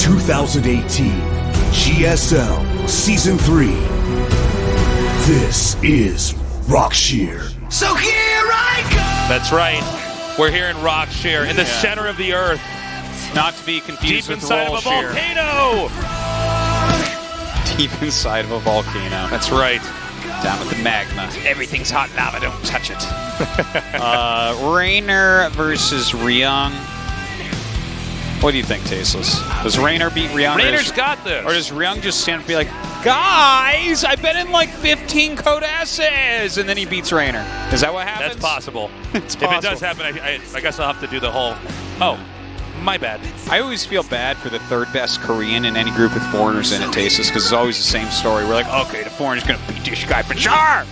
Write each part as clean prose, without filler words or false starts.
2018 GSL Season 3. This is Rockshear. So here I go! That's right. We're here in Rockshear, in the center of the earth. Not to be confused Deep with inside of a Rollshear. volcano! Deep inside of a volcano. That's right. Down with the magma. Everything's hot lava, don't touch it. Raynor versus Ryung. What do you think, Tasteless? Does Raynor beat Ryung? Raynor's got this. Or does Ryung just stand up and be like, guys, I've been in like 15 codesses, and then he beats Raynor? Is that what happens? That's possible. It's If it possible. does happen, I guess I'll have to do the whole, oh, my bad. I always feel bad for the third best Korean in any group with foreigners in it, Tasteless, because it's always the same story. We're like, okay, the foreigner's going to beat this guy for sure.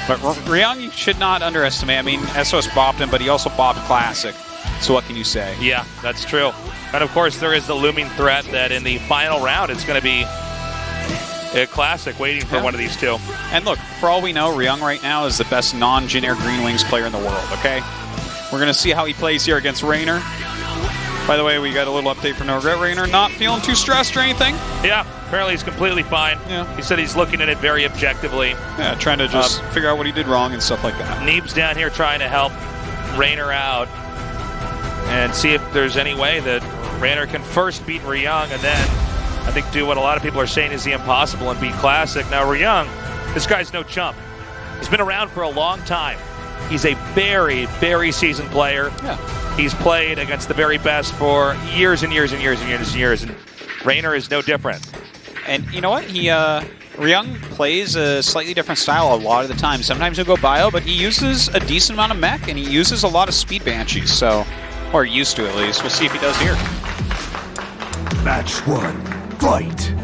But Ryung, you should not underestimate. I mean, SOS bopped him, but he also bopped Classic. So what can you say? Yeah, that's true. And of course, there is the looming threat that in the final round, it's going to be a Classic waiting for one of these two. And look, for all we know, Ryung right now is the best non-generic Green Wings player in the world, okay? We're going to see how he plays here against Raynor. By the way, we got a little update from No Regret. Raynor not feeling too stressed or anything. Yeah, apparently he's completely fine. Yeah. He said he's looking at it very objectively. Yeah, trying to just figure out what he did wrong and stuff like that. Neeb's down here trying to help Raynor out and see if there's any way that Raynor can first beat Ryung and then I think do what a lot of people are saying is the impossible and beat Classic. Now Ryung, this guy's no chump. He's been around for a long time. He's a very, very seasoned player. Yeah. He's played against the very best for years and years and years and years and years, and Raynor is no different. And you know what? Ryung plays a slightly different style a lot of the time. Sometimes he'll go bio, but he uses a decent amount of mech, and he uses a lot of speed banshees, so, or used to at least. We'll see if he does here. Match 1. Fight.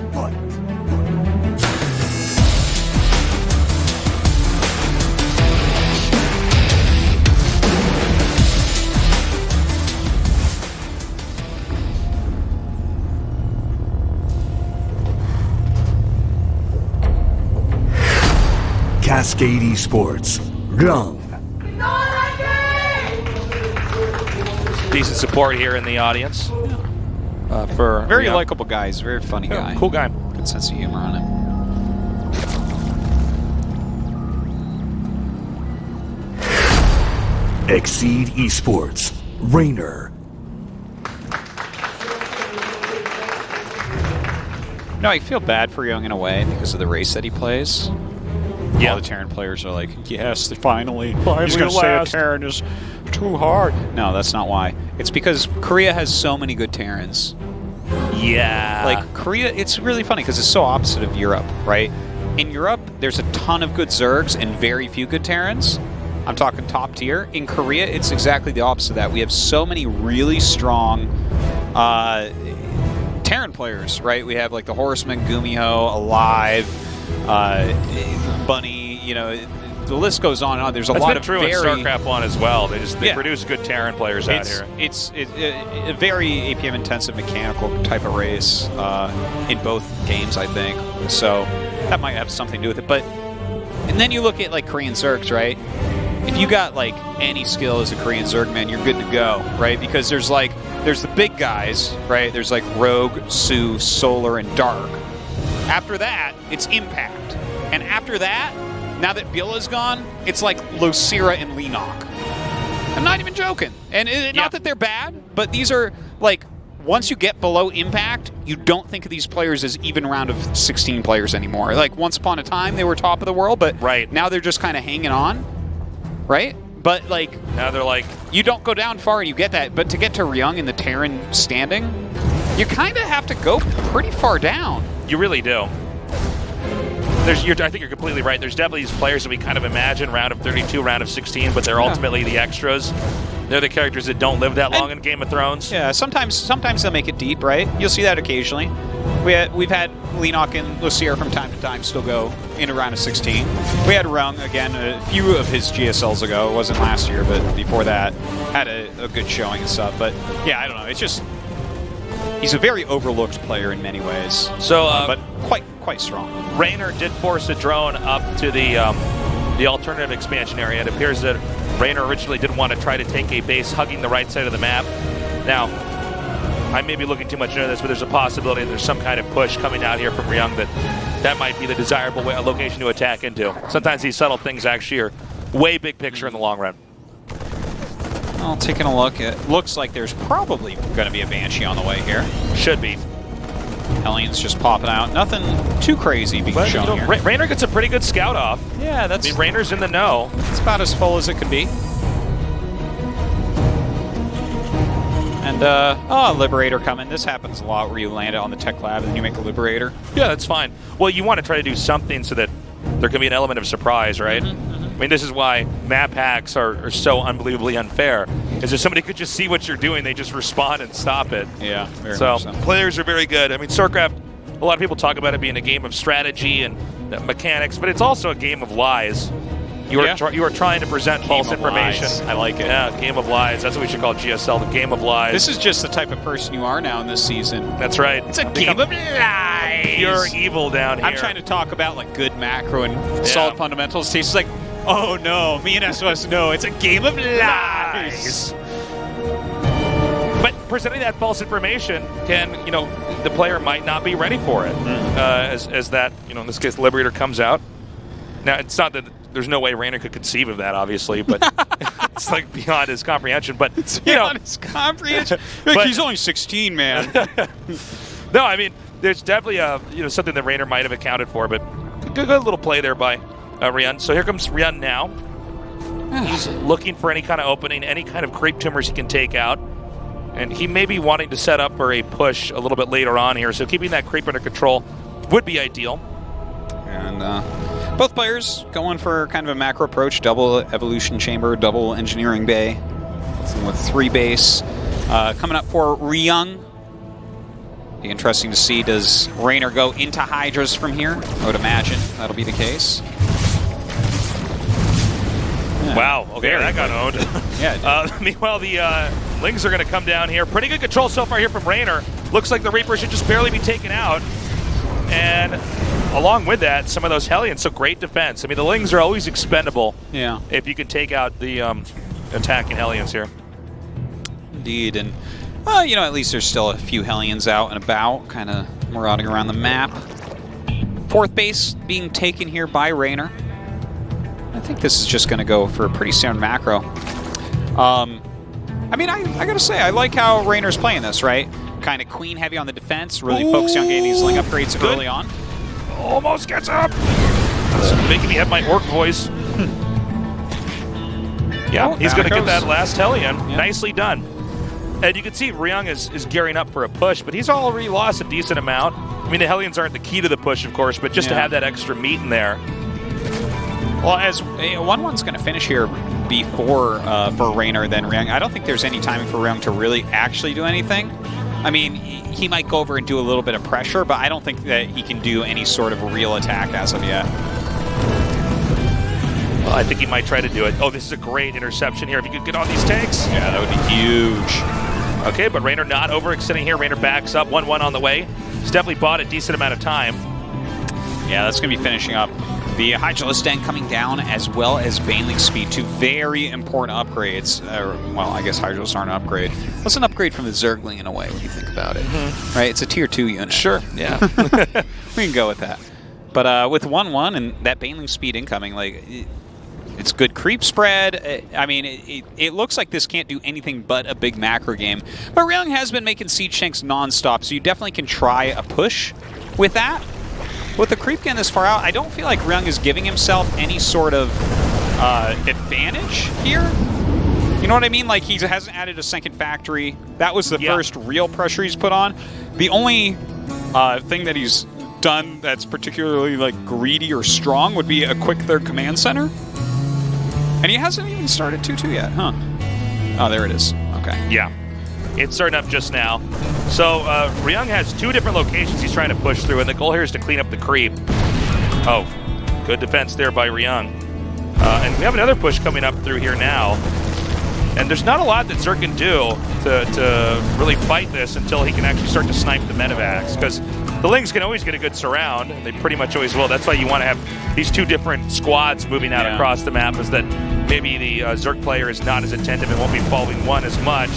Cascade Esports, Ryung. Decent support here in the audience. For Very Ryung. likable guy. He's a very funny guy. Cool guy. Good sense of humor on him. Exceed Esports, Raynor. No, I feel bad for Ryung in a way because of the race that he plays. Yeah. All the Terran players are like, yes, finally he's going to say a Terran is too hard. No, that's not why. It's because Korea has so many good Terrans. Yeah. Like, Korea, it's really funny because it's so opposite of Europe, right? In Europe, there's a ton of good Zergs and very few good Terrans. I'm talking top tier. In Korea, it's exactly the opposite of that. We have so many really strong Terran players, right? We have like the Horseman, Gumiho, Alive, Bunny, you know, the list goes on and on. There's a lot of true very... in StarCraft 1 as well. They produce good Terran players out here. It's a very APM-intensive mechanical type of race in both games, I think. So that might have something to do with it. But and then you look at like Korean Zergs, right? If you got like any skill as a Korean Zerg, man, you're good to go, right? Because there's the big guys, right? There's like Rogue, Su, Solar, and Dark. After that, it's Impact. And after that, now that Billa's gone, it's like Losira and Leenock. I'm not even joking. And not that they're bad, but these are like, once you get below Impact, you don't think of these players as even round of 16 players anymore. Like, once upon a time, they were top of the world, but now they're just kind of hanging on, right? But, like... Now they're like... You don't go down far and you get that, but to get to Ryung in the Terran standing, you kind of have to go pretty far down. You really do. I think you're completely right. There's definitely these players that we kind of imagine round of 32, round of 16, but they're ultimately the extras. They're the characters that don't live that long in Game of Thrones. Yeah, sometimes they'll make it deep, right? You'll see that occasionally. We've had Leenock and Losira from time to time still go in a round of 16. We had Ryung, again, a few of his GSLs ago. It wasn't last year, but before that, had a good showing and stuff. But, yeah, I don't know. It's just... He's a very overlooked player in many ways. So, but quite strong. Raynor did force a drone up to the alternative expansion area. It appears that Raynor originally did want to try to take a base hugging the right side of the map. Now, I may be looking too much into this, but there's a possibility that there's some kind of push coming out here from Ryung that might be the desirable location to attack into. Sometimes these subtle things actually are way big picture in the long run. Well, taking a look, it looks like there's probably going to be a Banshee on the way here. Should be. Hellions just popping out. Nothing too crazy being But, shown here. Raynor gets a pretty good scout off. Yeah, that's I mean, Raynor's in the know. it's about as full as it could be. And, Liberator coming. This happens a lot where you land it on the tech lab and then you make a Liberator. Yeah, that's fine. Well, you want to try to do something so that there can be an element of surprise, right? I mean, this is why map hacks are so unbelievably unfair. Is if somebody could just see what you're doing, they just respond and stop it. Yeah, very So much so. players are very good. I mean, StarCraft, a lot of people talk about it being a game of strategy and mechanics, but it's also a game of lies. You are trying to present false of information. lies. I like it. Yeah, game of lies. That's what we should call GSL, the game of lies. This is just the type of person you are now in this season. That's right. It's a game of lies. Pure evil down here. I'm trying to talk about like good macro and solid fundamentals. It's like, oh no, me and SOS know it's a game of lies. But presenting that false information can, the player might not be ready for it. As that, in this case, Liberator comes out. Now, it's not that there's no way Raynor could conceive of that, obviously, but it's like beyond his comprehension. But It's beyond his comprehension. But- He's only 16, man. No, I mean, there's definitely something that Raynor might have accounted for, but good little play there by Ryun. So here comes Ryun now. He's looking for any kind of opening, any kind of creep tumors he can take out. And he may be wanting to set up for a push a little bit later on here, so keeping that creep under control would be ideal. And both players going for kind of a macro approach, double evolution chamber, double engineering bay, with 3 base. Coming up for Ryung. Be interesting to see, does Raynor go into Hydras from here? I would imagine that'll be the case. Yeah, Wow, okay, very that got owned. Yeah. Meanwhile, the Lings are going to come down here. Pretty good control so far here from Raynor. Looks like the Reaper should just barely be taken out. And along with that, some of those Hellions, so great defense. I mean, the Lings are always expendable Yeah. if you can take out the attacking Hellions here. Indeed, and well, at least there's still a few Hellions out and about, kind of marauding around the map. 4th base being taken here by Raynor. I think this is just going to go for a pretty sound macro. I mean, I gotta say, I like how Raynor's playing this, right? Kind of queen heavy on the defense, really focusing on getting these Ling upgrades early on. Almost gets up. That's making me have my orc voice. Yeah, Oh, he's there going to it get goes. that last Hellion. Yeah. Nicely done. And you can see Ryung is gearing up for a push, but he's already lost a decent amount. I mean, the Hellions aren't the key to the push, of course, but just to Yeah. have that extra meat in there. Well, as 1-1's going to finish here before for Raynor than Ryung, I don't think there's any timing for Ryung to really actually do anything. I mean, he might go over and do a little bit of pressure, but I don't think that he can do any sort of real attack as of yet. Well, I think he might try to do it. Oh, this is a great interception here. If you could get on these tanks. Yeah, that would be huge. Okay, but Raynor not overextending here. Raynor backs up, 1-1 on the way. He's definitely bought a decent amount of time. Yeah, that's going to be finishing up. The Hydralisk Den coming down, as well as Baneling Speed, 2 very important upgrades. Well, I guess Hydralisks aren't an upgrade. What's an upgrade from the Zergling in a way when you think about it? Right, it's a tier 2 unit. Sure, yeah. We can go with that. But with 1-1 and that Baneling Speed incoming, it's good creep spread. I mean, it looks like this can't do anything but a big macro game. But Ryung has been making siege tanks non-stop, so you definitely can try a push with that. With the creep getting this far out, I don't feel like Ryung is giving himself any sort of advantage here. You know what I mean? Like, he hasn't added a second factory. That was the first real pressure he's put on. The only thing that he's done that's particularly greedy or strong would be a quick 3rd command center. And he hasn't even started 2-2 yet, huh? Oh, there it is. Okay. Yeah, it's starting up just now. So Ryung has 2 different locations he's trying to push through, and the goal here is to clean up the creep. Oh, good defense there by Ryung. And we have another push coming up through here now. And there's not a lot that Zerg can do to really fight this until he can actually start to snipe the medevacs, because the Lings can always get a good surround, and they pretty much always will. That's why you want to have these 2 different squads moving out across the map, is that maybe the Zerg player is not as attentive and won't be following one as much.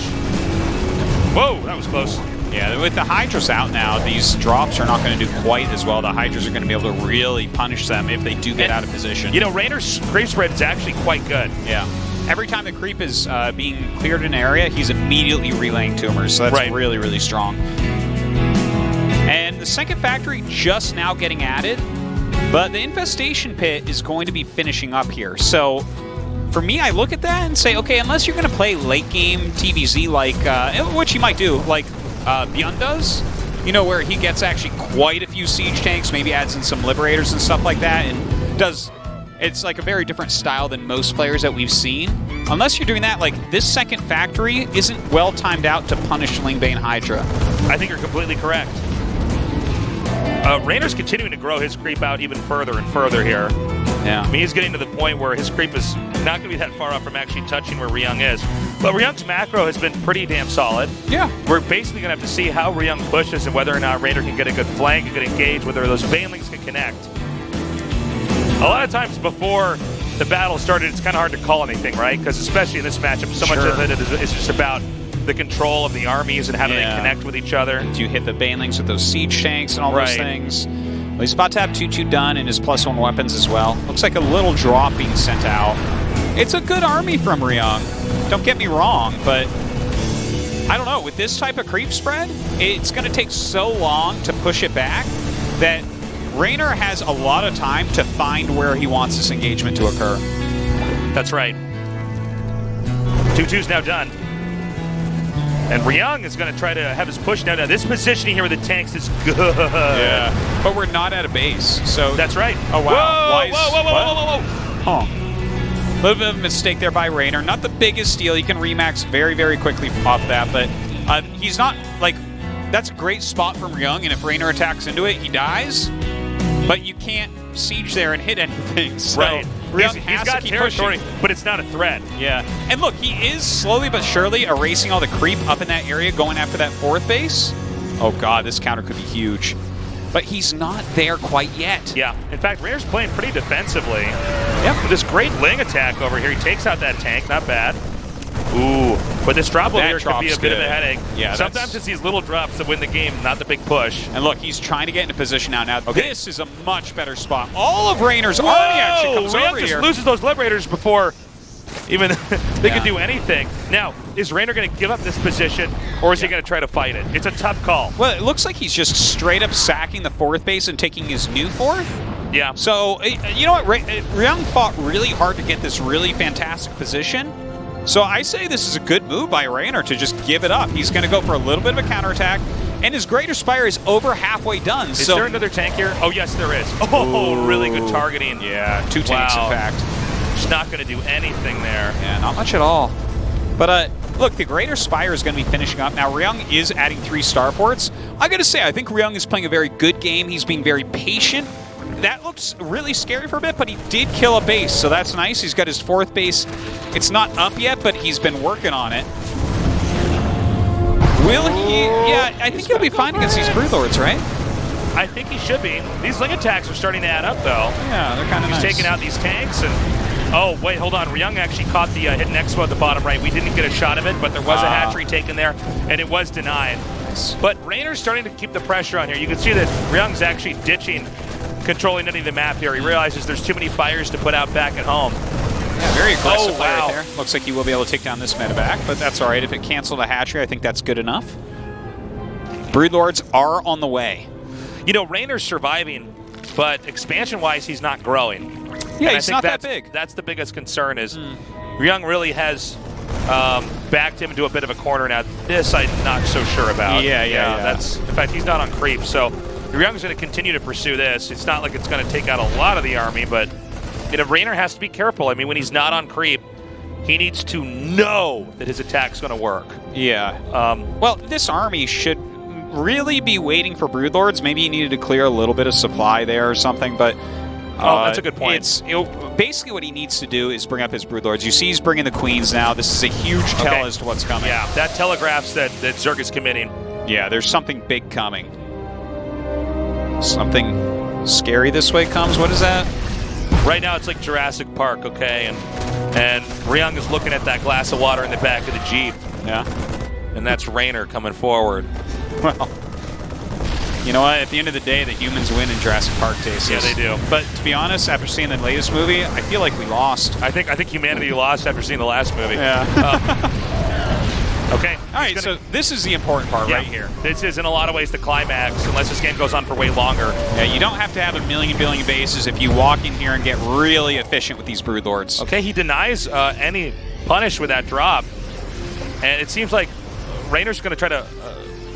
Whoa, that was close. Yeah, with the Hydras out now, these drops are not going to do quite as well. The Hydras are going to be able to really punish them if they do get out of position. You know, Rainer's creep spread is actually quite good. Yeah. Every time the creep is being cleared in an area, he's immediately relaying tumors. So that's really, really strong. And the second factory just now getting added, but the infestation pit is going to be finishing up here. So for me, I look at that and say, okay, unless you're going to play late game TVZ like, which you might do, like Byun does, you know, where he gets actually quite a few siege tanks, maybe adds in some liberators and stuff like that, and does, it's like a very different style than most players that we've seen. Unless you're doing that, like this second factory isn't well timed out to punish Lingbane Hydra. I think you're completely correct. Rainer's continuing to grow his creep out even further and further here. Yeah. I mean, he's getting to the point where his creep is not going to be that far off from actually touching where Ryung is. But Ryung's macro has been pretty damn solid. Yeah. We're basically going to have to see how Ryung pushes and whether or not Rainer can get a good flank, a good engage, whether those Banelings can connect. A lot of times before the battle started, it's kind of hard to call anything, right? Because especially in this matchup, so much of it is just about the control of the armies and how do they connect with each other. Do you hit the Banelings with those siege tanks and all those things? Well, he's about to have 2-2 done and his +1 weapons as well. Looks like a little drop being sent out. It's a good army from Ryung. Don't get me wrong, but I don't know. With this type of creep spread, it's going to take so long to push it back that Rainer has a lot of time to find where he wants this engagement to occur. That's right. 2-2's now done. And Ryung is going to try to have his push now. Now, this positioning here with the tanks is good. Yeah. But we're not at a base, so... That's right. Oh, wow. Whoa. Huh. A little bit of a mistake there by Rainer. Not the biggest steal. He can remax very, very quickly off that, but he's not, like... That's a great spot from Ryung, and if Rainer attacks into it, he dies. But you can't siege there and hit anything, so... Right. Ryung He's got territory, but it's not a threat. Yeah. And look, he is slowly but surely erasing all the creep up in that area, going after that fourth base. Oh, God, this counter could be huge. But he's not there quite yet. Yeah. In fact, Rainer's playing pretty defensively. Yep. With this great Ling attack over here. He takes out that tank. Not bad. Ooh. But this drop over here could be a bit of a headache. Yeah, sometimes it's these little drops that win the game, not the big push. And look, he's trying to get into position now. Now, this is a much better spot. All of Rainer's army actually comes Ryung over just here. loses those liberators before even they can do anything. Now, is Rainer going to give up this position, or is he going to try to fight it? It's a tough call. Well, it looks like he's just straight up sacking the fourth base and taking his new fourth. Yeah. So, you know what? Ryung fought really hard to get this really fantastic position. So I say this is a good move by Rainer to just give it up. He's going to go for a little bit of a counterattack, and his Greater Spire is over halfway done. Is there another tank here? Oh, yes, there is. Oh, really good targeting. Yeah, 2 tanks, in fact. Just not going to do anything there. Yeah, not much at all. But look, the Greater Spire is going to be finishing up. Now, Ryung is adding 3 starports. I got to say, I think Ryung is playing a very good game. He's being very patient. That looks really scary for a bit, but he did kill a base, so that's nice. He's got his 4th base. It's not up yet, but he's been working on it. Will he? Yeah, I think he'll be fine against these Broodlords, right? I think he should be. These Ling attacks are starting to add up, though. Yeah, they're kind of nice. He's taking out these tanks, and... Oh, wait, hold on. Ryung actually caught the hidden expo at the bottom right. We didn't get a shot of it, but there was a hatchery taken there, and it was denied. Nice. But Rainer's starting to keep the pressure on here. You can see that Ryung's actually ditching controlling any of the map here. He realizes there's too many fires to put out back at home. Yeah, very aggressive play wow. right there. Looks like he will be able to take down this medevac, but that's all right. If it canceled a hatchery, I think that's good enough. Broodlords are on the way. You know, Rainer's surviving, but expansion-wise, he's not growing. Yeah, and he's not that big. That's the biggest concern is Ryung really has backed him into a bit of a corner now. This I'm not so sure about. Yeah. That's, in fact, he's not on creep, so Ryung's going to continue to pursue this. It's not like it's going to take out a lot of the army, but you know, Rainer has to be careful. I mean, when he's not on creep, he needs to know that his attack's going to work. Yeah. Well, this army should really be waiting for Broodlords. Maybe he needed to clear a little bit of supply there or something, but... that's a good point. It's basically what he needs to do is bring up his Broodlords. You see he's bringing the Queens now. This is a huge tell as to what's coming. Yeah, that telegraphs that Zerg is committing. Yeah, there's something big coming. Something scary this way comes. What is that? Right now it's like Jurassic Park, okay? And Ryung is looking at that glass of water in the back of the Jeep. Yeah. And that's Rainer coming forward. Well, you know what? At the end of the day, the humans win in Jurassic Park tastes. Yeah, they do. But to be honest, after seeing the latest movie, I feel like we lost. I think humanity lost after seeing the last movie. Yeah. Okay. All right, so this is the important part right here. This is, in a lot of ways, the climax, unless this game goes on for way longer. Yeah, you don't have to have a billion bases if you walk in here and get really efficient with these Broodlords. Okay, he denies any punish with that drop. And it seems like Raynor's going to try to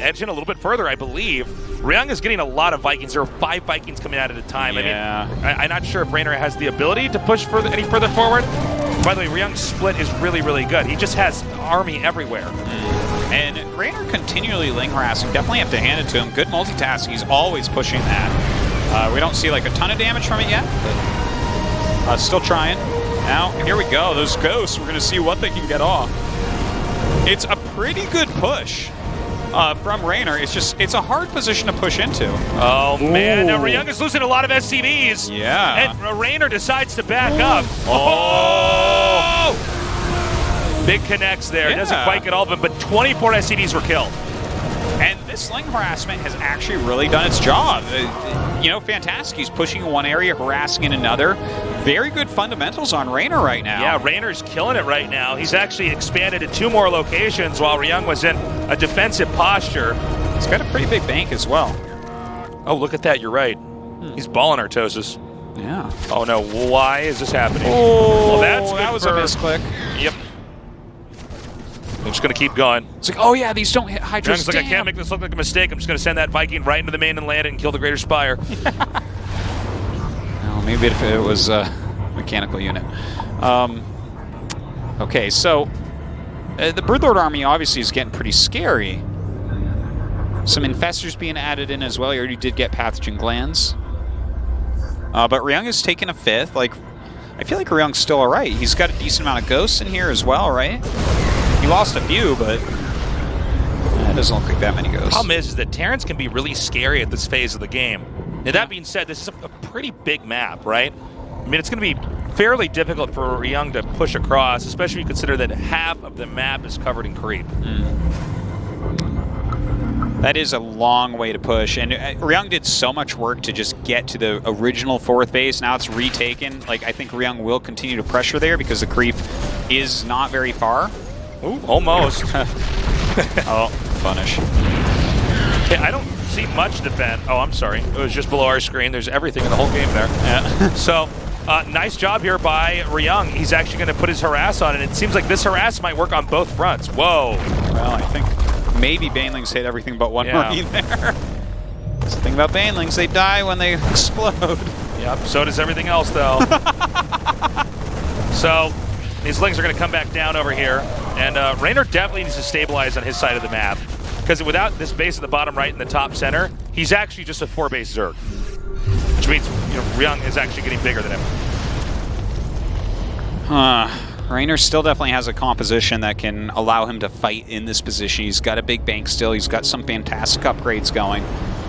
edge in a little bit further, I believe. Ryung is getting a lot of Vikings. There are 5 Vikings coming out at a time. Yeah. I mean, I'm not sure if Raynor has the ability to push any further forward. By the way, Ryung's split is really, really good. He just has army everywhere. And Raynor continually lane harassing. Definitely have to hand it to him. Good multitasking. He's always pushing that. We don't see like a ton of damage from it yet, but still trying. Now, here we go. Those ghosts, we're going to see what they can get off. It's a pretty good push from Raynor. It's a hard position to push into. Oh, man. Now, Ryung is losing a lot of SCVs. Yeah. And Raynor decides to back up. Oh! Big connects there. Yeah. Doesn't quite get all of them, but 24 SCVs were killed. And this lane harassment has actually really done its job. You know, fantastic. He's pushing in one area, harassing in another. Very good fundamentals on Raynor right now. Yeah, Raynor's killing it right now. He's actually expanded to 2 more locations while Ryung was in a defensive posture. He's got a pretty big bank as well. Oh, look at that. You're right. He's balling Artosis. Yeah. Oh, no. Why is this happening? Oh, well, that was a misclick. Yep. I'm just going to keep going. It's like, oh yeah, these don't hit Hydras. Ryung's like, I can't make this look like a mistake. I'm just going to send that Viking right into the main and land it and kill the Greater Spire. Well, maybe if it was a mechanical unit. Okay, so the Broodlord army obviously is getting pretty scary. Some infestors being added in as well. He already did get pathogen glands. But Ryung is taking a 5th. Like, I feel like Ryung's still all right. He's got a decent amount of ghosts in here as well, right? He lost a few, but it doesn't look like that many ghosts. Problem is that Terrans can be really scary at this phase of the game. Now, that being said, this is a pretty big map, right? I mean, it's going to be fairly difficult for Ryung to push across, especially if you consider that half of the map is covered in creep. That is a long way to push, and Ryung did so much work to just get to the original 4th base. Now it's retaken. Like, I think Ryung will continue to pressure there because the creep is not very far. Ooh, almost. Oh, punish. Okay, I don't see much defend. Oh, I'm sorry. It was just below our screen. There's everything in the whole game there. Yeah. So, nice job here by Ryung. He's actually going to put his harass on, and it seems like this harass might work on both fronts. Whoa. Well, I think maybe Banelings hit everything but one marine there. That's the thing about Banelings. They die when they explode. Yep, so does everything else, though. So, these Lings are going to come back down over here, and Raynor definitely needs to stabilize on his side of the map, because without this base at the bottom right and the top center, he's actually just a 4-base Zerg, which means Ryung is actually getting bigger than him. Raynor still definitely has a composition that can allow him to fight in this position. He's got a big bank still. He's got some fantastic upgrades going.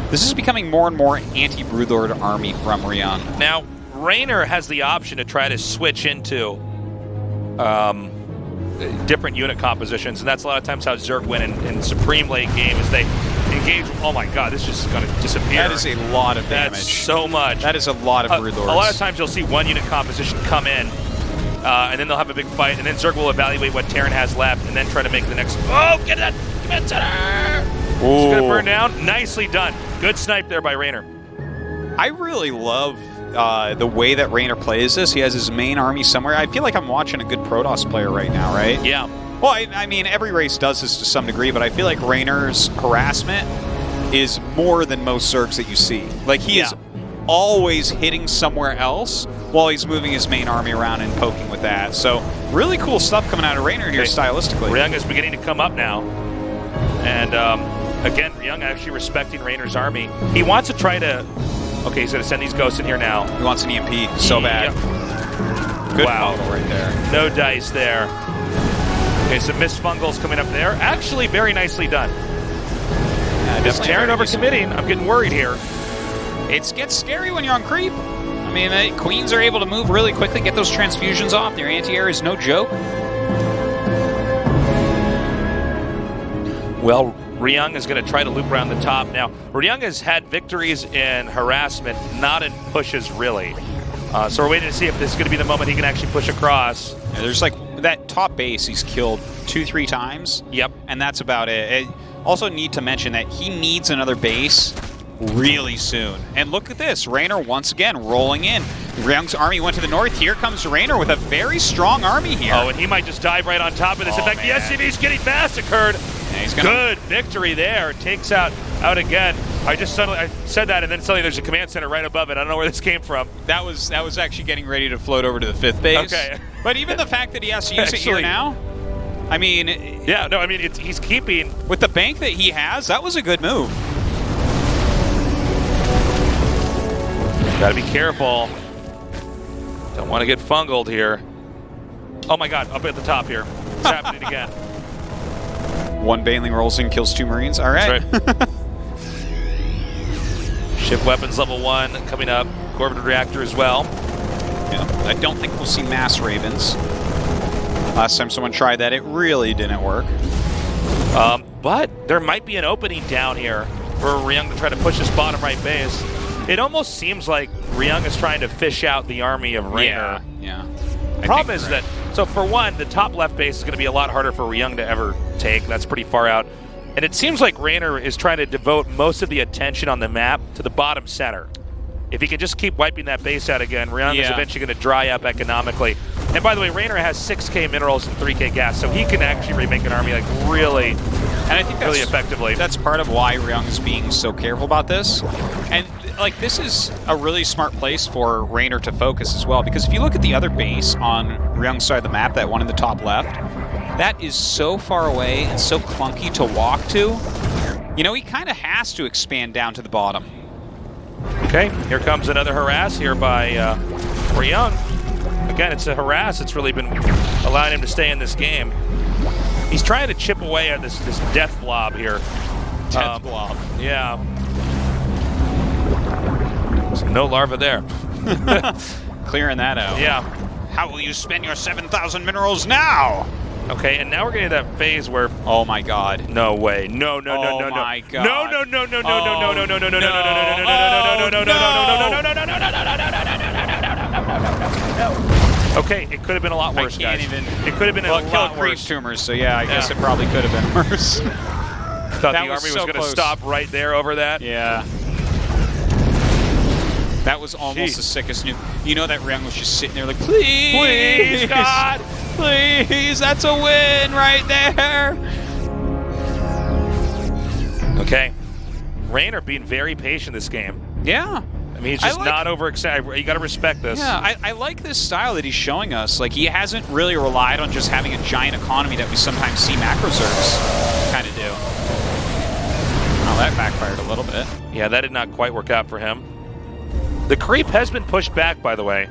This is becoming more and more anti-Broodlord army from Ryung. Now, Raynor has the option to try to switch into different unit compositions, and that's a lot of times how Zerg win in Supreme late game is they engage. Oh my god, this is going to disappear. That is a lot of damage. That's so much. That is a lot of Broodlords. A lot of times you'll see one unit composition come in, and then they'll have a big fight, and then Zerg will evaluate what Terran has left, and then try to make the next. Oh, get that! Get that! It's going to burn down. Nicely done. Good snipe there by Raynor. I really love the way that Raynor plays this. He has his main army somewhere. I feel like I'm watching a good Protoss player right now, right? Yeah. Well, I mean, every race does this to some degree, but I feel like Raynor's harassment is more than most Zergs that you see. Like, he is always hitting somewhere else while he's moving his main army around and poking with that. So, really cool stuff coming out of Raynor here stylistically. Ryung is beginning to come up now. And, again, Ryung actually respecting Raynor's army. He wants to try to... Okay, he's going to send these ghosts in here now. He wants an EMP so bad. Yep. Good wow. photo right there. No dice there. Okay, some missed fungals coming up there. Actually, very nicely done. This Terran overcommitting. I'm getting worried here. It gets scary when you're on creep. I mean, Queens are able to move really quickly, get those transfusions off. Their anti-air is no joke. Well, Ryung is going to try to loop around the top. Now, Ryung has had victories in harassment, not in pushes, really. So we're waiting to see if this is going to be the moment he can actually push across. Yeah, there's like that top base he's killed 2-3 times. Yep. And that's about it. Also need to mention that he needs another base really soon. And look at this. Raynor once again rolling in. Ryung's army went to the north. Here comes Raynor with a very strong army here. Oh, and he might just dive right on top of this. In fact, the SCV's getting massacred. Yeah, he's gonna... Good victory there. Takes out again. I said that, and then suddenly there's a command center right above it. I don't know where this came from. That was actually getting ready to float over to the 5th base. Okay. But even the fact that he has to use it here now, I mean... Yeah, no, I mean, he's keeping... With the bank that he has, that was a good move. Gotta be careful. Don't want to get fungled here. Oh my god, up at the top here. It's happening again. One Baneling rolls in, kills 2 Marines. All right. That's right. Ship weapons level 1 coming up. Corvid reactor as well. Yeah, I don't think we'll see mass Ravens. Last time someone tried that, it really didn't work. But there might be an opening down here for Ryung to try to push this bottom right base. It almost seems like Ryung is trying to fish out the army of Raynor. Yeah. Problem is that, so for one, the top left base is going to be a lot harder for Ryung to ever take. That's pretty far out. And it seems like Raynor is trying to devote most of the attention on the map to the bottom center. If he can just keep wiping that base out again, Ryung is eventually going to dry up economically. And by the way, Raynor has 6k minerals and 3k gas, so he can actually remake an army like really, and I think really effectively. That's part of why Ryung is being so careful about this. And like, this is a really smart place for Raynor to focus as well, because if you look at the other base on Ryung's side of the map, that one in the top left, that is so far away and so clunky to walk to. You know, he kind of has to expand down to the bottom. Okay, here comes another harass here by Ryung. Again, it's a harass that's really been allowing him to stay in this game. He's trying to chip away at this death blob here. Death blob. Yeah. So no larva there. Clearing that out. Yeah. How will you spend your 7,000 minerals now? Okay, and now we're getting to that phase where... Oh my god. No way. No. Oh my god. Okay, it could have been a lot worse, guys. It could have been a lot worse. Tumors, so yeah, I guess it probably could have been worse. Thought the army was going to stop right there over that. Yeah. That was almost the sickest nuke. You know that Ryung was just sitting there like, please! Please, God! Please, that's a win right there! Okay. Raynor being very patient this game. Yeah. I mean, he's just not overexcited. You got to respect this. Yeah, I like this style that he's showing us. Like, he hasn't really relied on just having a giant economy that we sometimes see macroserves kind of do. Oh, that backfired a little bit. Yeah, that did not quite work out for him. The creep has been pushed back, by the way.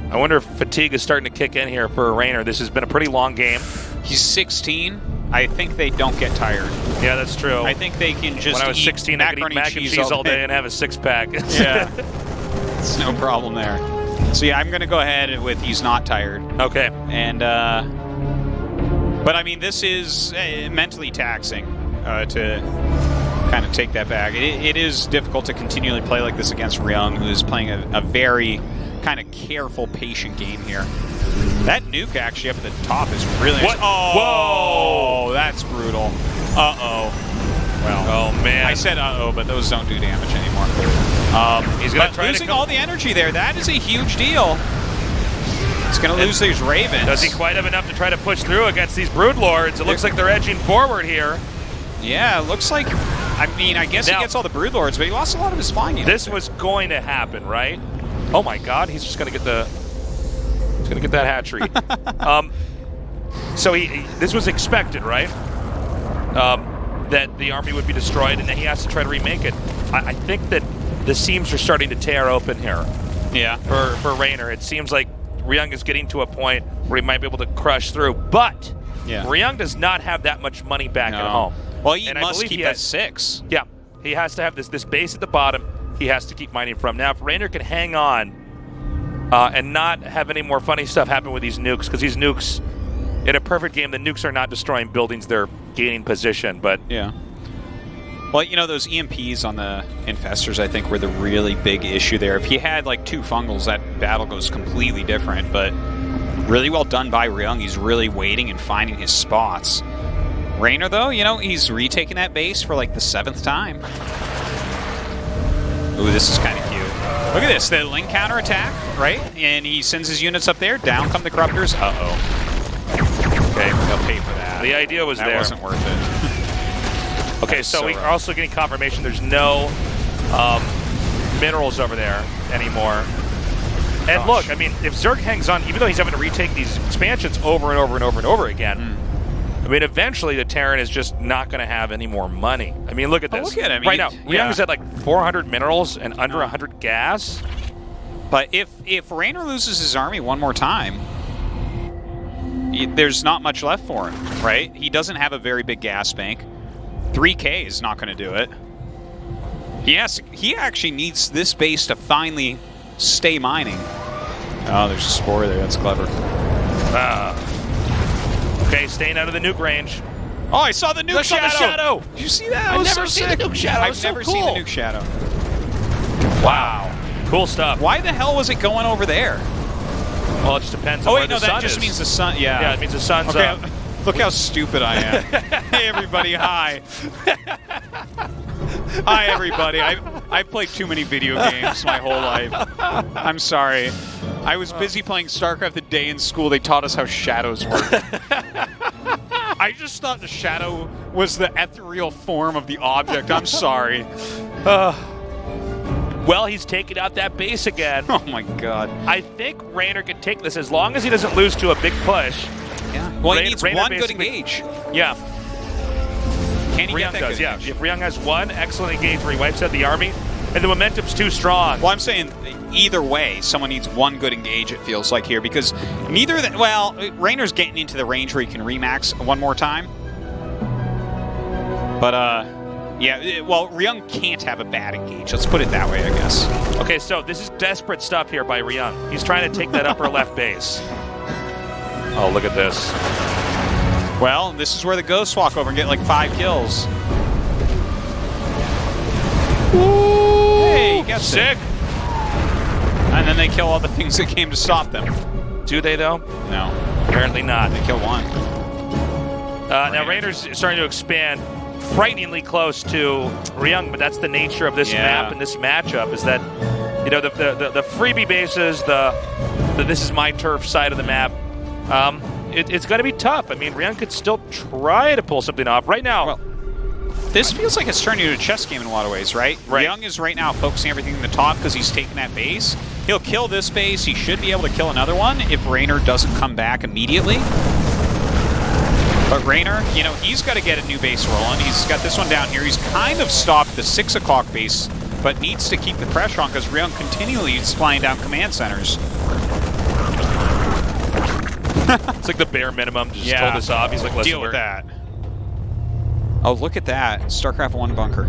I wonder if fatigue is starting to kick in here for Raynor. This has been a pretty long game. He's 16. I think they don't get tired. Yeah, that's true. I think they can just When I was 16, I could eat mac and cheese all day and have a six-pack. Yeah. It's no problem there. So yeah, I'm going to go ahead with he's not tired. Okay. And, but I mean, this is mentally taxing to kind of take that back. It is difficult to continually play like this against Ryung, who is playing a very kind of careful, patient game here. That nuke actually up at the top is really... What? Oh, whoa! That's brutal. Uh-oh. Well, oh, man. I said uh-oh, but those don't do damage anymore. He's going to try losing all the energy there, that is a huge deal. He's going to lose these Ravens. Does he quite have enough to try to push through against these Broodlords? It looks like they're edging forward here. Yeah, it looks like... I mean, I guess he gets all the Broodlords, but he lost a lot of his flying units. This was going to happen, right? Oh my God, he's just going to get the... He's going to get that hatchery. So this was expected, right? That the army would be destroyed and then he has to try to remake it. I think that the seams are starting to tear open here. Yeah. For Raynor. It seems like Ryung is getting to a point where he might be able to crush through, but Ryung does not have that much money back at home. Well, he must keep that 6. Yeah, he has to have this base at the bottom. He has to keep mining from. Now, if Raynor can hang on and not have any more funny stuff happen with these nukes, because these nukes, in a perfect game, the nukes are not destroying buildings. They're gaining position, but Yeah. Well, you know, those EMPs on the Infestors, I think, were the really big issue there. If you had, like, 2 Fungals, that battle goes completely different, but really well done by Ryung. He's really waiting and finding his spots. Raynor, though, you know, he's retaking that base for, like, the 7th time. Ooh, this is kind of cute. Look at this, the Link counter attack, right? And he sends his units up there, down come the Corruptors. Uh-oh. Okay, they'll pay for that. the idea was That there. wasn't worth it. Okay, so we are also getting confirmation there's no minerals over there anymore. And Gosh. look, I mean, if Zerg hangs on, even though he's having to retake these expansions over and over and over and over again, I mean, eventually the Terran is just not going to have any more money. I mean, look at Oh, this. look at him. Right now, Yeah. Ryung's at like 400 minerals and under 100 gas. But if Raynor loses his army one more time, there's not much left for him, right? He doesn't have a very big gas bank. 3K is not going to do it. He actually needs this base to finally stay mining. Oh, there's a spore there. That's clever. Okay, staying out of the nuke range. Oh, I saw the nuke Look on the shadow. Did you see that? I've was never so seen sick. the nuke shadow. I've It's so never seen cool. the nuke shadow. Wow. Cool stuff. Why the hell was it going over there? Well, it just depends on Oh where wait, no, the sun that just is. means the sun. Yeah. Yeah, it means the sun's Okay, up. look how stupid I am. Hey, everybody, hi. Hi, everybody. I've played too many video games my whole life. I'm sorry. I was busy playing StarCraft the day in school. They taught us how shadows work. I just thought the shadow was the ethereal form of the object. I'm sorry. Well, he's taking out that base again. Oh, my God. I think Raynor can take this as long as he doesn't lose to a big push. Yeah. Well, he Raynor needs one good basically- engage. Yeah, Can he get Ryung that does, good yeah. engage? If Ryung has one excellent engage where he wipes out the army, and the momentum's too strong. Well, I'm saying either way, someone needs one good engage, it feels like here, because neither of them, well, Raynor's getting into the range where he can remax one more time. But, yeah, well, Ryung can't have a bad engage. Let's put it that way, I guess. Okay, so this is desperate stuff here by Ryung. He's trying to take that upper left base. Oh, look at this. Well, this is where the Ghosts walk over and get like 5 kills. Hey, he got sick. And then they kill all the things that came to stop them. Do they, though? No, Apparently not. they kill one. Now, Raynor's starting to expand frighteningly close to Ryung, but that's the nature of this map and this matchup, is that, you know, the freebie bases, the this is my turf side of the map, it's going to be tough. I mean, Ryung could still try to pull something off. Right now, Well, this feels like it's turning into a chess game in a lot of ways, right? Right. Ryung is right now focusing everything in the top because he's taking that base. He'll kill this base. He should be able to kill another one if Raynor doesn't come back immediately. But Raynor, you know, he's got to get a new base rolling. He's got this one down here. He's kind of stopped the 6 o'clock base, but needs to keep the pressure on because Ryung continually is flying down command centers. it's like the bare minimum to just pull this off. He's like, listen, Deal with that. Oh, look at that. StarCraft 1 bunker.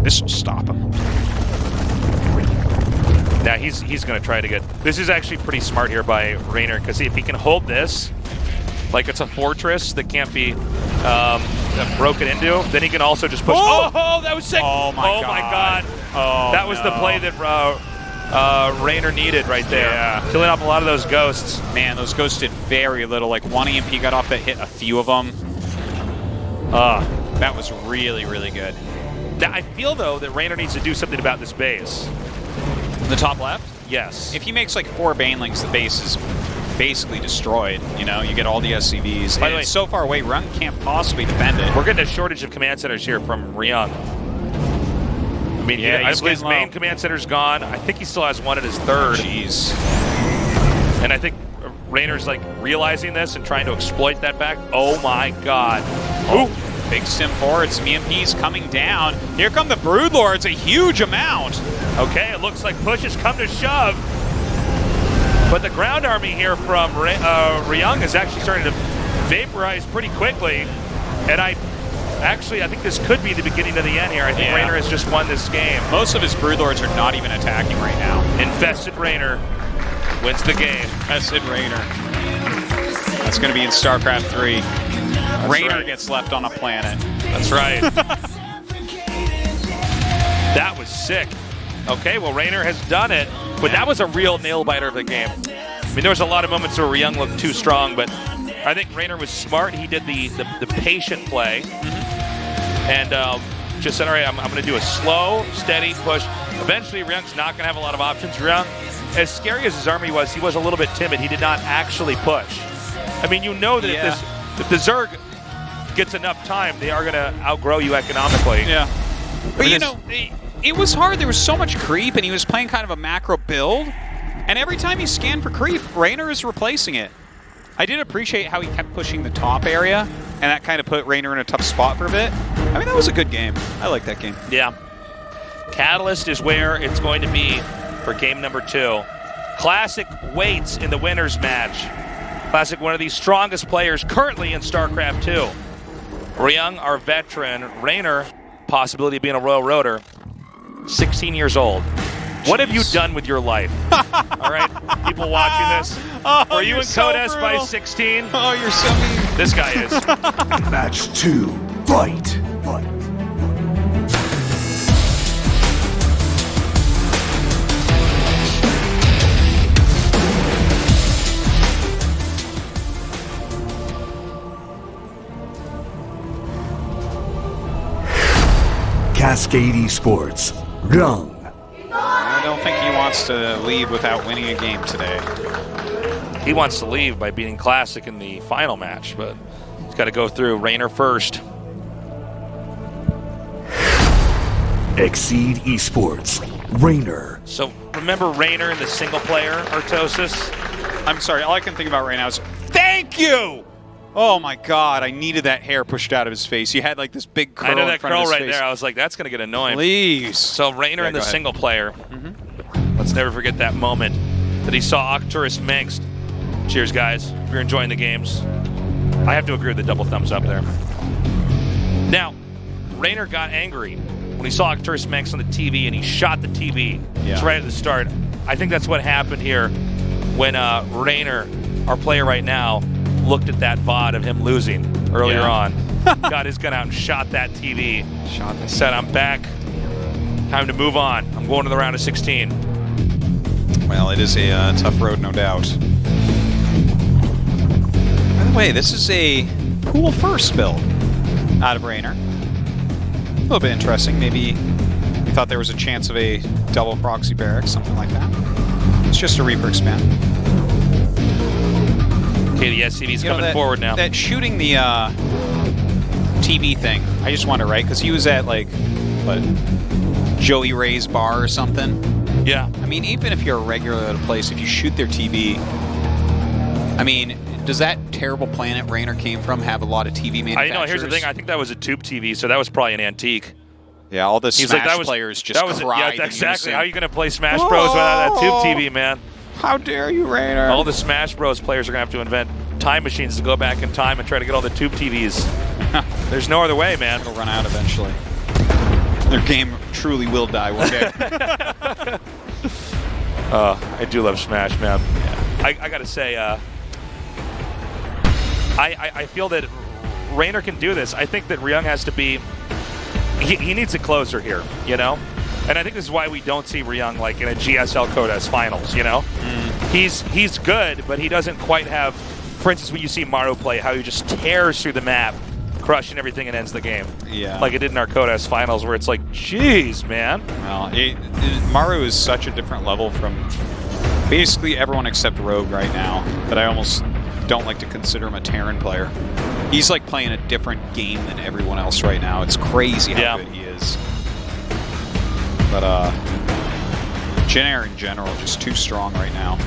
This will stop him. Now he's going to try to get... This is actually pretty smart here by Raynor, because if he can hold this, like it's a fortress that can't be broken into, then he can also just push... Oh, that was sick! Oh, my God. Oh, That was the play that Raynor needed right there. Yeah. Killing off a lot of those ghosts. Man, those ghosts did very little. Like, one EMP got off that hit a few of them. That was really, really good. Now, I feel, though, that Raynor needs to do something about this base. The top left? Yes. If he makes like 4 Banelings, the base is basically destroyed. You know, you get all the SCVs. By the way, it's so far away, Ryung can't possibly defend it. We're getting a shortage of command centers here from Ryung. I mean, Yeah, I he's believe his getting low. main command center's gone. I think he still has one at his third. Jeez. And I think Raynor's like realizing this and trying to exploit that back. Oh my God. Ooh. Big stim forward, some EMPs coming down. Here come the Broodlords, a huge amount. Okay, it looks like push has come to shove. But the ground army here from Ryung is actually starting to vaporize pretty quickly. And I think this could be the beginning of the end here. I think Raynor has just won this game. Most of his Broodlords are not even attacking right now. Infested Raynor wins the game. Infested Raynor. That's going to be in StarCraft 3. Raynor right. gets left on a planet. That's right. That was sick. Okay, well, Raynor has done it, but that was a real nail-biter of the game. I mean, there was a lot of moments where Young looked too strong, but I think Raynor was smart. He did the patient play and just said, all right, I'm going to do a slow, steady push. Eventually, Ryung's not going to have a lot of options. Ryung, as scary as his army was, he was a little bit timid. He did not actually push. I mean, you know that if the Zerg gets enough time, they are going to outgrow you economically. Yeah. But, you know, it was hard. There was so much creep, and he was playing kind of a macro build. And every time he scanned for creep, Raynor is replacing it. I did appreciate how he kept pushing the top area, and that kind of put Raynor in a tough spot for a bit. I mean, that was a good game. I like that game. Yeah. Catalyst is where it's going to be for game number 2. Classic waits in the winners match. Classic, one of the strongest players currently in StarCraft 2. Ryung, our veteran. Raynor, possibility of being a Royal Roader. 16 years old. What have you done with your life? All right, people watching this. Were you in Codes by 16? Oh, you're so mean. This guy is. Match 2. Fight. Cascade Esports. Ryung. I don't think he wants to leave without winning a game today. He wants to leave by beating Classic in the final match, but he's got to go through Raynor first. Exceed Esports. Raynor. So remember Raynor in the single player, Artosis? I'm sorry, all I can think about right now is, thank you! Oh my god, I needed that hair pushed out of his face. He had like this big curl I know in that front curl of his right face. there. I was like, that's going to get annoying. Please. So Raynor in the single player. Let's never forget that moment that he saw Arcturus Mengsk. Cheers, guys. If you're enjoying the games. I have to agree with the double thumbs up there. Now, Raynor got angry when he saw Arcturus Mengsk on the TV and he shot the TV just right at the start. I think that's what happened here when Raynor, our player right now, looked at that VOD of him losing earlier on. Got his gun out and shot that TV. Said, I'm back. Time to move on. I'm going to the round of 16. Well, it is a tough road, no doubt. By the way, this is a pool first build out of Raynor. A little bit interesting. Maybe you thought there was a chance of a double proxy barracks, something like that. It's just a Reaper expand. Okay, the SCV's coming forward now. That shooting the TV thing, I just wonder, right? Because he was at, like, what, Joey Ray's bar or something. Yeah. I mean, even if you're a regular at a place, if you shoot their TV, I mean, does that terrible planet Raynor came from have a lot of TV manufacturers? I know, here's the thing. I think that was a tube TV, so that was probably an antique. Yeah, all the Smash like, players just cried. Yeah, exactly. How are you going to play Smash Bros without that tube TV, man? How dare you, Raynor? All the Smash Bros players are going to have to invent time machines to go back in time and try to get all the tube TVs. There's no other way, man. It'll run out eventually. Their game truly will die one day. I do love Smash, man. Yeah. I got to say, I feel that Raynor can do this. I think that Ryung has to be... He needs a closer here, you know? And I think this is why we don't see Ryung like in a GSL Codes finals, you know? He's good, but he doesn't quite have... For instance, when you see Maru play, how he just tears through the map, crushing everything and ends the game. Yeah. Like it did in our Codes finals, where it's like, jeez, man. Well, Maru is such a different level from basically everyone except Rogue right now, that I almost don't like to consider him a Terran player. He's like playing a different game than everyone else right now. It's crazy how good he is. But Jin Air in general, just too strong right now.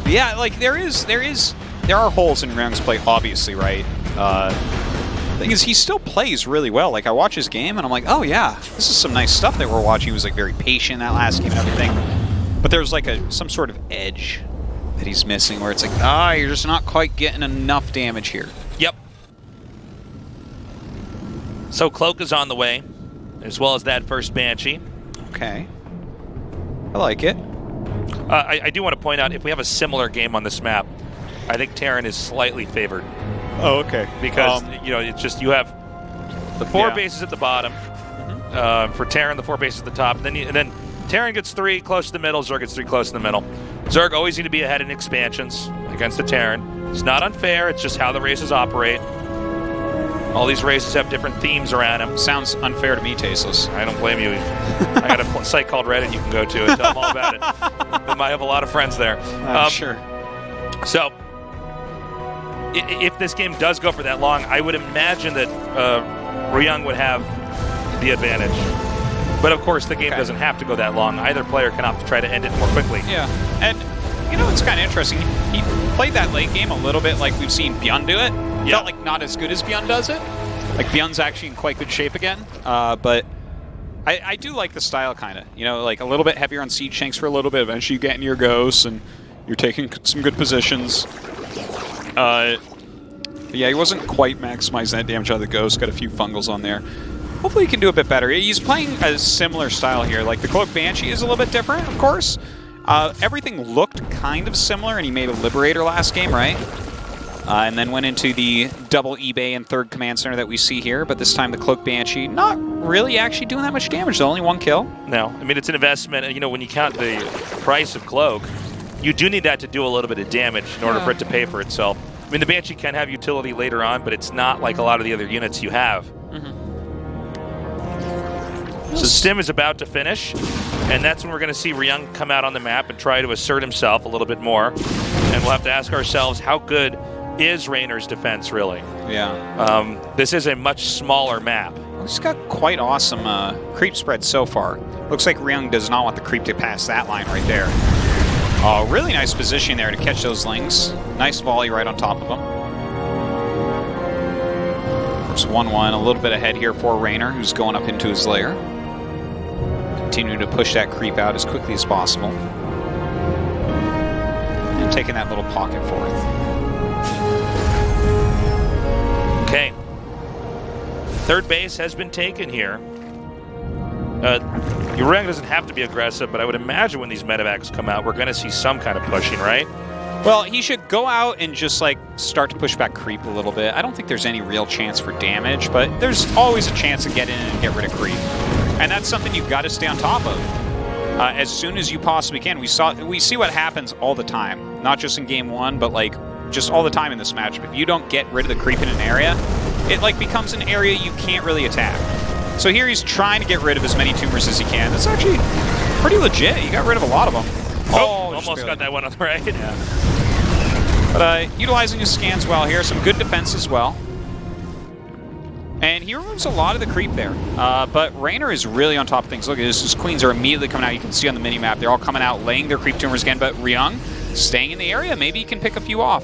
Yeah, like there are holes in Ryung's play, obviously, right? Thing is, he still plays really well. Like I watch his game, and I'm like, oh yeah, this is some nice stuff that we're watching. He was like very patient that last game and everything. But there's like some sort of edge that he's missing, where it's like, you're just not quite getting enough damage here. Yep. So Cloak is on the way, as well as that first Banshee. Okay. I like it. I do want to point out, if we have a similar game on this map, I think Terran is slightly favored Oh, okay. because it's just you have the 4 Yeah. bases at the bottom for Terran, the 4 bases at the top, and then Terran gets 3 close to the middle, Zerg gets 3 close to the middle. Zerg always need to be ahead in expansions against the Terran. It's not unfair. It's just how the races operate. All these races have different themes around them. Sounds unfair to me, Tasteless. I don't blame you. I got a site called Reddit you can go to and tell them all about it. I have a lot of friends there. Sure. So, if this game does go for that long, I would imagine that Ryung would have the advantage. But of course, the game doesn't have to go that long. Either player can opt to try to end it more quickly. Yeah, and it's kind of interesting. He played that late game a little bit like we've seen Bjorn do it. Yeah. Felt like not as good as Bjorn does it. Like Bjorn's actually in quite good shape again. But I do like the style, kind of. Like a little bit heavier on siege tanks for a little bit. Eventually you get into your ghosts and you're taking some good positions. Yeah, he wasn't quite maximizing that damage out of the ghost. Got a few fungals on there. Hopefully he can do a bit better. He's playing a similar style here. Like the Cloak Banshee is a little bit different, of course. Everything looked kind of similar, and he made a Liberator last game, right? And then went into the double eBay and 3rd command center that we see here, but this time the Cloak Banshee not really actually doing that much damage, though. Only 1 kill. No, I mean, it's an investment. When you count the price of Cloak, you do need that to do a little bit of damage in order for it to pay for itself. I mean, the Banshee can have utility later on, but it's not like a lot of the other units you have. So Stim is about to finish, and that's when we're going to see Ryung come out on the map and try to assert himself a little bit more. And we'll have to ask ourselves, how good is Raynor's defense, really? Yeah. This is a much smaller map. He's got quite awesome creep spread so far. Looks like Ryung does not want the creep to pass that line right there. Oh, really nice position there to catch those lings. Nice volley right on top of them. First 1-1, a little bit ahead here for Raynor, who's going up into his lair. Continuing to push that creep out as quickly as possible. And taking that little pocket forth. Okay. 3rd base has been taken here. Ryung doesn't have to be aggressive, but I would imagine when these medevacs come out, we're going to see some kind of pushing, right? Well, he should go out and just start to push back creep a little bit. I don't think there's any real chance for damage, but there's always a chance to get in and get rid of creep. And that's something you've got to stay on top of as soon as you possibly can. We see what happens all the time, not just in game 1, but just all the time in this matchup. If you don't get rid of the creep in an area, it becomes an area you can't really attack. So here he's trying to get rid of as many tumors as he can. That's actually pretty legit. He got rid of a lot of them. Almost got that one on the right. Yeah. But utilizing his scans well here. Some good defense as well. And he removes a lot of the creep there. But Raynor is really on top of things. Look at this. His queens are immediately coming out. You can see on the mini-map. They're all coming out, laying their creep tumors again. But Ryung staying in the area. Maybe he can pick a few off.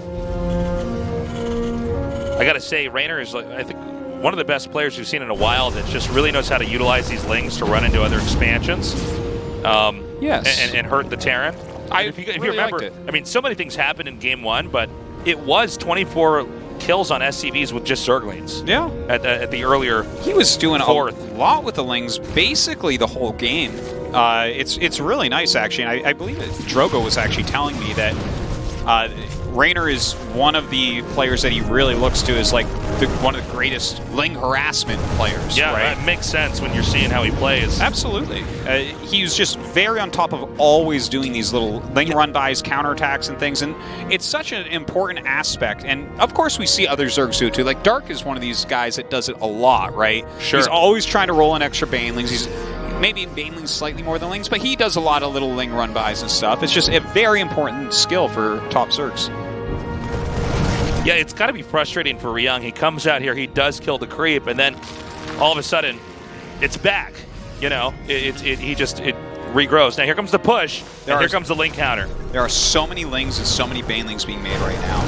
I got to say, Raynor is, I think, one of the best players we've seen in a while that just really knows how to utilize these lings to run into other expansions. Yes. And hurt the Terran. If you really remember, liked it. I mean, so many things happened in game 1, but it was 24 kills on SCVs with just Zerglings. Yeah. At the earlier He was doing fourth. a lot with the lings basically the whole game. It's really nice, actually. And I believe that Drogo was actually telling me that Raynor is one of the players that he really looks to as one of the greatest ling harassment players. Yeah, right? that makes sense when you're seeing how he plays. Absolutely. He was just very on top of always doing these little ling run-bys, counterattacks, and things, and it's such an important aspect. And, of course, we see other Zergs do it, too. Like, Dark is one of these guys that does it a lot, right? Sure. He's always trying to roll in extra Banelings. He's maybe Banelings slightly more than Lings, but he does a lot of little ling run-bys and stuff. It's just a very important skill for top Zergs. Yeah, it's got to be frustrating for Ryung. He comes out here, he does kill the creep, and then all of a sudden, it's back. It regrows. Now here comes the push, and here comes the link counter. There are so many Lings and so many Banelings being made right now.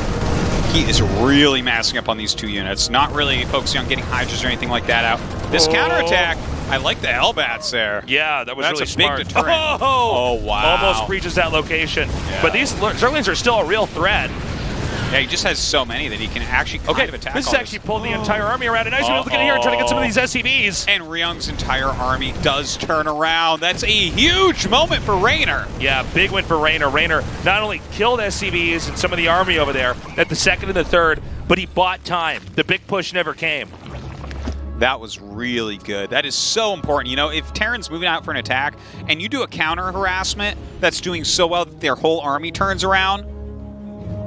He is really massing up on these 2 units, not really focusing on getting Hydras or anything like that out. This counterattack, I like the Hellbats there. Yeah, that was That's really a big smart. deterrent. Oh, wow. Almost reaches that location. Yeah. But these Zerglings are still a real threat. Yeah, he just has so many that he can actually kind of attack this is all actually pulled the entire army around, and nice to be able to get in here and try to get some of these SCVs. And Ryung's entire army does turn around. That's a huge moment for Raynor. Yeah, big win for Raynor. Raynor not only killed SCVs and some of the army over there at the second and the third, but he bought time. The big push never came. That was really good. That is so important. You know, if Terran's moving out for an attack and you do a counter harassment that's doing so well that their whole army turns around,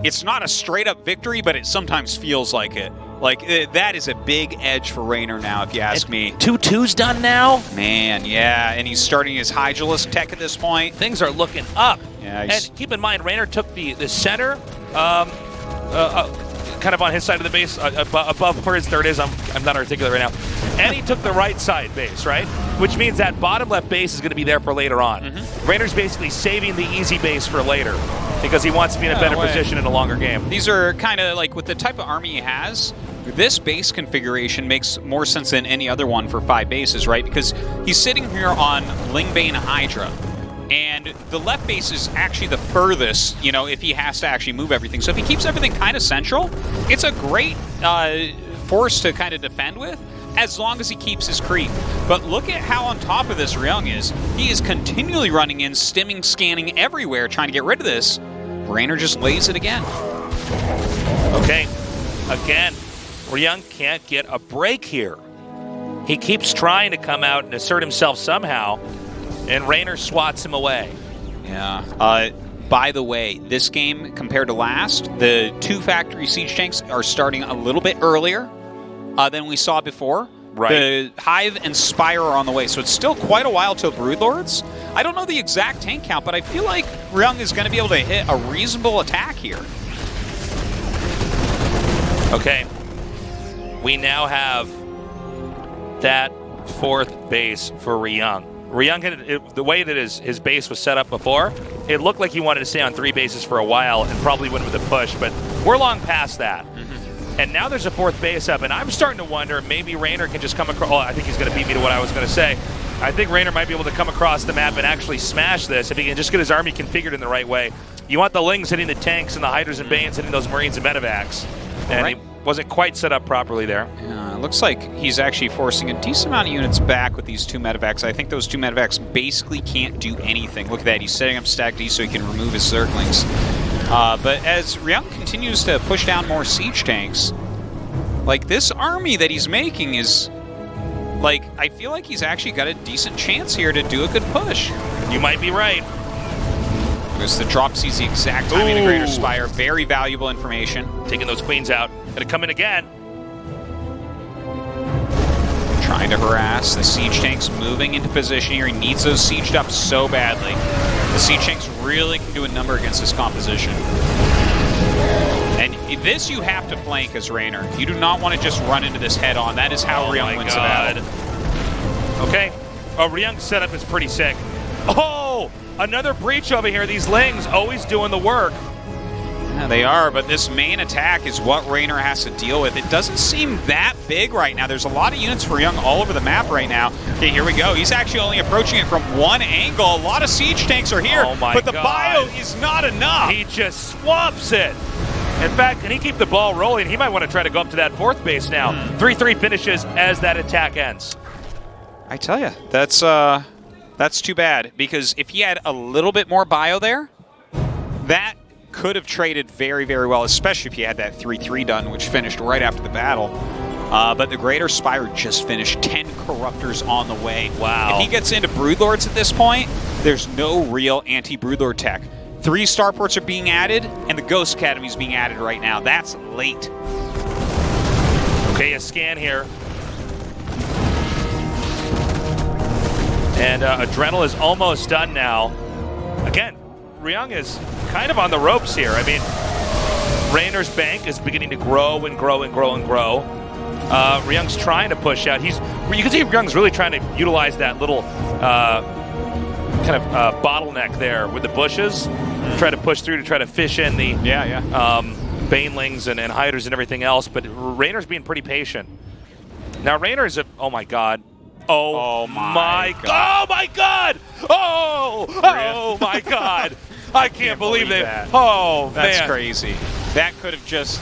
it's not a straight up victory, but it sometimes feels like it. Like, that is a big edge for Raynor now, if you ask me. 2-2's done now? Man, yeah, and he's starting his Hydralisk tech at this point. Things are looking up. Yeah, and keep in mind, Raynor took the center, kind of on his side of the base, above where his third is. I'm not articulate right now. And he took the right side base, right? Which means that bottom left base is going to be there for later on. Raynor's basically saving the easy base for later because he wants to be in a better position in a longer game. These are kind of like with the type of army he has, this base configuration makes more sense than any other one for 5 bases, right? Because he's sitting here on Lingbane Hydra. And the left base is actually the furthest, you know, if he has to actually move everything. So if he keeps everything kind of central, it's a great force to kind of defend with, as long as he keeps his creep. But look at how on top of this Ryung is. He is continually running in, stimming, scanning everywhere, trying to get rid of this. Raynor just lays it again. Okay, again, Ryung can't get a break here. He keeps trying to come out and assert himself somehow, and Raynor swats him away. Yeah. By the way, this game, compared to last, the 2 factory siege tanks are starting a little bit earlier than we saw before. Right. The Hive and Spire are on the way, so it's still quite a while till Broodlords. I don't know the exact tank count, but I feel like Ryung is going to be able to hit a reasonable attack here. Okay. We now have that 4th base for Ryung. Ryung, the way that his base was set up before, it looked like he wanted to stay on 3 bases for a while and probably win with a push, but we're long past that. And now there's a 4th base up, and I'm starting to wonder, maybe Raynor can just come across. Oh, I think he's going to beat me to what I was going to say. I think Raynor might be able to come across the map and actually smash this if he can just get his army configured in the right way. You want the Lings hitting the tanks and the Hydras and Banes hitting those Marines and Medevacs. And he wasn't quite set up properly there. Yeah, it looks like he's actually forcing a decent amount of units back with these 2 Medevacs. I think those 2 Medevacs basically can't do anything. Look at that, he's setting up Stack D so he can remove his Zerglings. But as Ryung continues to push down more siege tanks, like, this army that he's making is, like, I feel like he's actually got a decent chance here to do a good push. You might be right. Because the drop sees the exact timing of Greater Spire. Very valuable information. Taking those queens out. Gonna come in again. Trying to harass. The siege tank's moving into position here. He needs those sieged up so badly. The siege tanks really can do a number against this composition. And this you have to flank as Raynor. You do not want to just run into this head on. That is how Ryung wins the battle. Okay. Oh, Ryung's setup is pretty sick. Oh! Another breach over here. These Lings always doing the work. Yeah, they are, but this main attack is what Raynor has to deal with. It doesn't seem that big right now. There's a lot of units for Ryung all over the map right now. Okay, here we go. He's actually only approaching it from one angle. A lot of siege tanks are here, but the bio is not enough. He just swamps it. In fact, can he keep the ball rolling? He might want to try to go up to that 4th base now. 3-3 finishes as that attack ends. I tell you, that's too bad, because if he had a little bit more bio there, that could have traded very, very well, especially if he had that 3-3 done, which finished right after the battle. But the Greater Spire just finished. 10 Corruptors on the way. Wow. If he gets into Broodlords at this point, there's no real anti-Broodlord tech. 3 starports are being added, and the Ghost Academy is being added right now. That's late. Okay, a scan here. And Adrenal is almost done now. Again, Ryung is kind of on the ropes here. I mean, Raynor's bank is beginning to grow and grow and grow and grow. Ryung's trying to push out. You can see Ryung's really trying to utilize that little kind of bottleneck there with the bushes. Try to push through to try to fish in the Banelings and Hydras and everything else. But Raynor's being pretty patient. Now Raynor's oh my god. Oh my god. Oh my god! Oh my god! I can't believe that. Oh, That's man. crazy. That could have just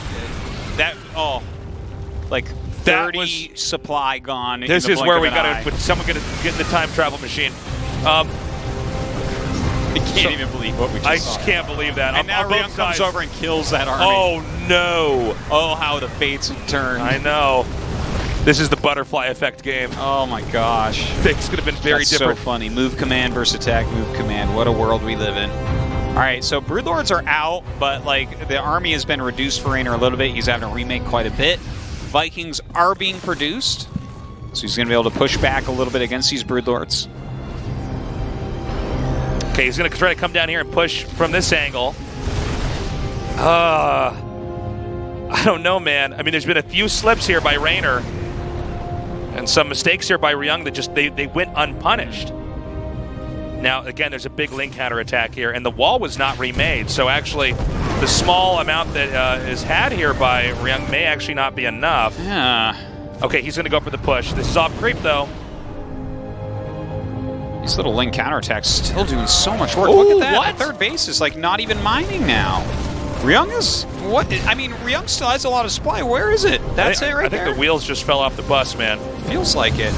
like That 30 was- supply gone. This in the is blink where of we an got eye. to. With someone going to get in the time travel machine. I can't even believe what we just I saw. just can't believe that. And now On both Ryung comes sides. over and kills that army. Oh no! Oh, how the fates have turned. I know. This is the butterfly effect game. Oh my gosh. Things could have been very That's different. so funny. Move command versus attack move command. What a world we live in. All right, so Broodlords are out, but like the army has been reduced for Raynor a little bit. He's having to remake quite a bit. Vikings are being produced, so he's going to be able to push back a little bit against these Broodlords. Okay, he's going to try to come down here and push from this angle. I don't know, man. I mean, there's been a few slips here by Raynor and some mistakes here by Ryung that just they went unpunished. Now, again, there's a big link counterattack here, and the wall was not remade, so actually the small amount that is had here by Ryung may actually not be enough. Yeah. Okay, he's going to go for the push. This is off creep, though. These little link counterattacks still doing so much work. Ooh, Look at that. what? The third base is like not even mining now. Ryung is what? I mean, Ryung still has a lot of supply. Where is it? That's it right I think there. the wheels just fell off the bus, man. Feels like it.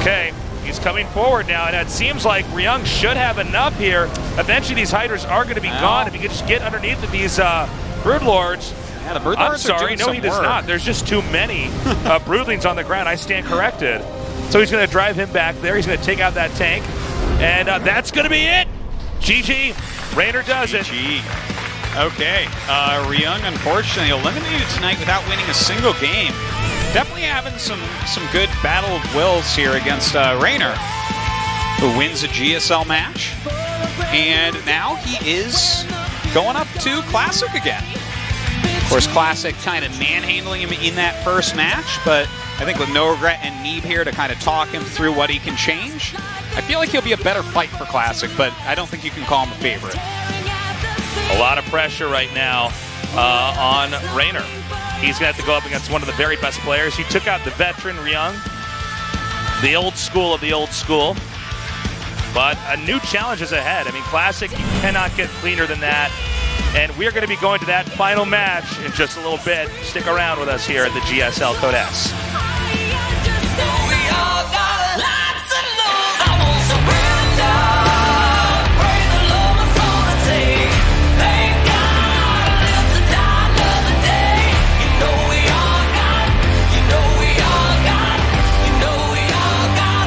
Okay, he's coming forward now, and it seems like Ryung should have enough here. Eventually, these Hydras are going to be Well. gone if he could just get underneath of these Broodlords. Yeah, the Broodlords I'm are sorry, doing no, some he does work. not. There's just too many Broodlings on the ground. I stand corrected. So he's going to drive him back there. He's going to take out that tank, and that's going to be it. GG. Raynor does it. GG. Okay, Ryung unfortunately eliminated tonight without winning a single game. Definitely having some good battle of wills here against Raynor, who wins a GSL match, and now he is going up to Classic again. Of course, Classic kind of manhandling him in that first match, but I think with No Regret and Neeb here to kind of talk him through what he can change, I feel like he'll be a better fight for Classic, but I don't think you can call him a favorite. A lot of pressure right now on Raynor. He's going to have to go up against one of the very best players. He took out the veteran Ryung, the old school of the old school. But a new challenge is ahead. I mean, Classic, you cannot get cleaner than that. And we're going to be going to that final match in just a little bit. Stick around with us here at the GSL Code S.